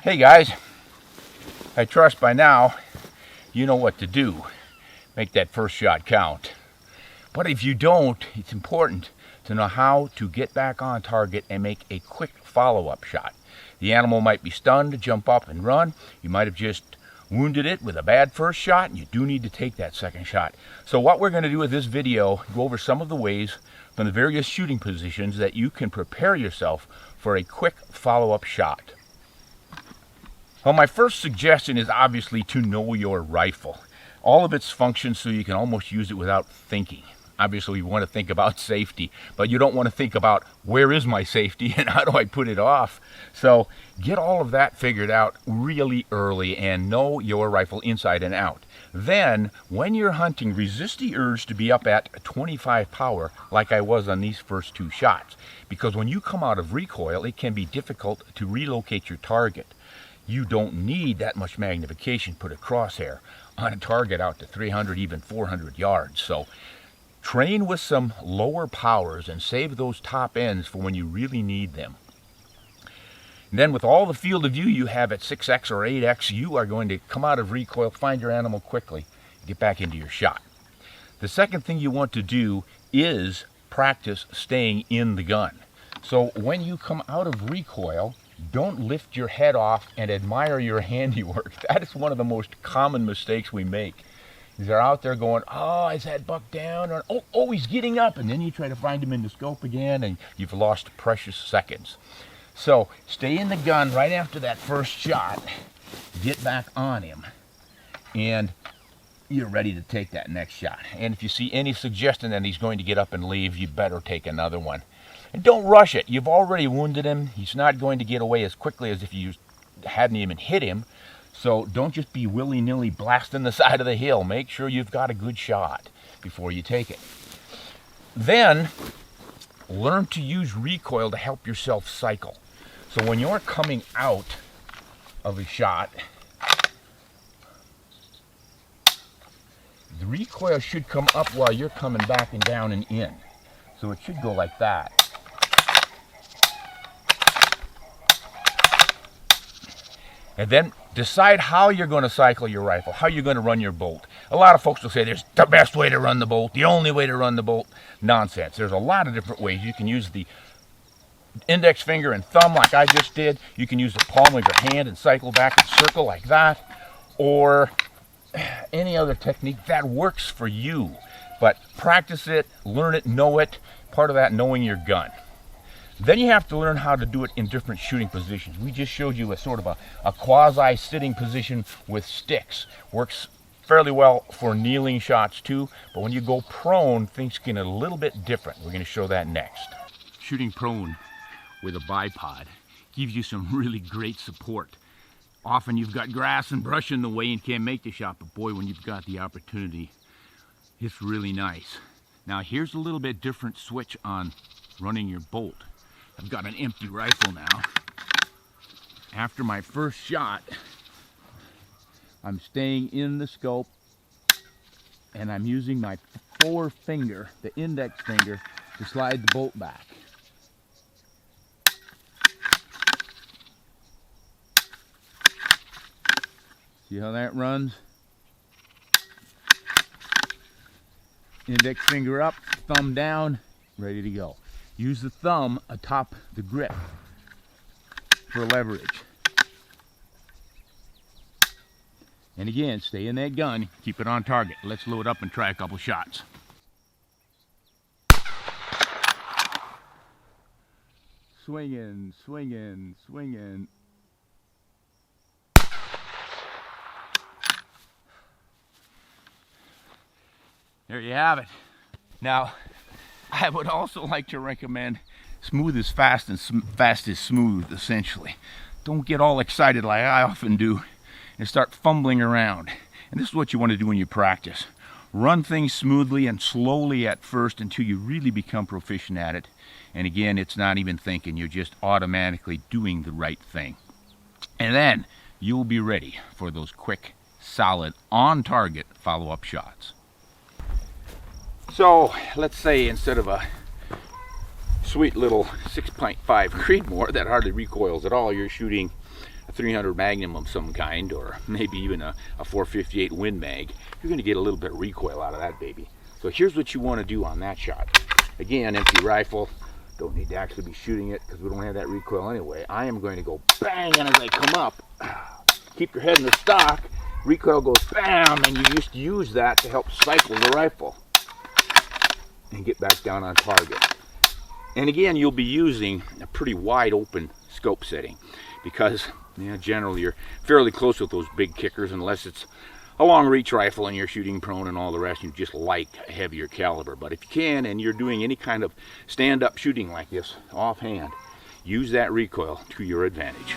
Hey guys, I trust by now you know what to do. Make that first shot count. But if you don't, it's important to know how to get back on target and make a quick follow-up shot. The animal might be stunned, jump up and run. You might have just wounded it with a bad first shot, and you do need to take that second shot. So what we're going to do with this video, go over some of the ways from the various shooting positions that you can prepare yourself for a quick follow-up shot. Well, my first suggestion is obviously to know your rifle. All of its functions so you can almost use it without thinking. Obviously, you want to think about safety, but you don't want to think about where is my safety and how do I put it off. So get all of that figured out really early and know your rifle inside and out. Then, when you're hunting, resist the urge to be up at 25 power like I was on these first two shots. Because when you come out of recoil, it can be difficult to relocate your target. You don't need that much magnification to put a crosshair on a target out to 300, even 400 yards. So train with some lower powers and save those top ends for when you really need them. And then with all the field of view you have at 6x or 8x, you are going to come out of recoil, find your animal quickly, and get back into your shot. The second thing you want to do is practice staying in the gun. So when you come out of recoil, don't lift your head off and admire your handiwork. That is one of the most common mistakes we make. They're out there going, oh, is that buck down? Or, oh, he's getting up. And then you try to find him in the scope again, and you've lost precious seconds. So stay in the gun right after that first shot. Get back on him, and you're ready to take that next shot. And if you see any suggestion that he's going to get up and leave, you better take another one. And don't rush it. You've already wounded him. He's not going to get away as quickly as if you hadn't even hit him. So don't just be willy-nilly blasting the side of the hill. Make sure you've got a good shot before you take it. Then learn to use recoil to help yourself cycle. So when you're coming out of a shot, the recoil should come up while you're coming back and down and in. So it should go like that. And then decide how you're going to cycle your rifle, how you're going to run your bolt. A lot of folks will say there's the best way to run the bolt, the only way to run the bolt. Nonsense. There's a lot of different ways. You can use the index finger and thumb like I just did. You can use the palm of your hand and cycle back and circle like that. Or any other technique that works for you. But practice it, learn it, know it. Part of that, knowing your gun. Then you have to learn how to do it in different shooting positions. We just showed you a sort of a quasi-sitting position with sticks. Works fairly well for kneeling shots too, but when you go prone, things get a little bit different. We're going to show that next. Shooting prone with a bipod gives you some really great support. Often you've got grass and brush in the way and can't make the shot, but boy, when you've got the opportunity, it's really nice. Now here's a little bit different switch on running your bolt. I've got an empty rifle now. After my first shot, I'm staying in the scope and I'm using my forefinger, the index finger, to slide the bolt back. See how that runs? Index finger up, thumb down, ready to go. Use the thumb atop the grip for leverage. And again, stay in that gun, keep it on target. Let's load up and try a couple shots. Swinging, swinging, swinging. There you have it. Now, I would also like to recommend smooth is fast and fast is smooth, essentially. Don't get all excited like I often do and start fumbling around. And this is what you want to do when you practice. Run things smoothly and slowly at first until you really become proficient at it. And again, it's not even thinking, you're just automatically doing the right thing. And then you'll be ready for those quick, solid, on-target follow-up shots. So let's say instead of a sweet little 6.5 Creedmoor that hardly recoils at all, you're shooting a 300 Magnum of some kind, or maybe even a 458 Win Mag, you're going to get a little bit of recoil out of that baby. So here's what you want to do on that shot. Again, empty rifle, don't need to actually be shooting it because we don't have that recoil anyway. I am going to go bang, and as I come up, keep your head in the stock, recoil goes bam, and you just use that to help cycle the rifle and get back down on target. And again, you'll be using a pretty wide open scope setting because generally you're fairly close with those big kickers, unless it's a long reach rifle and you're shooting prone and all the rest, you just like a heavier caliber. But if you can, and you're doing any kind of stand-up shooting like this offhand, use that recoil to your advantage.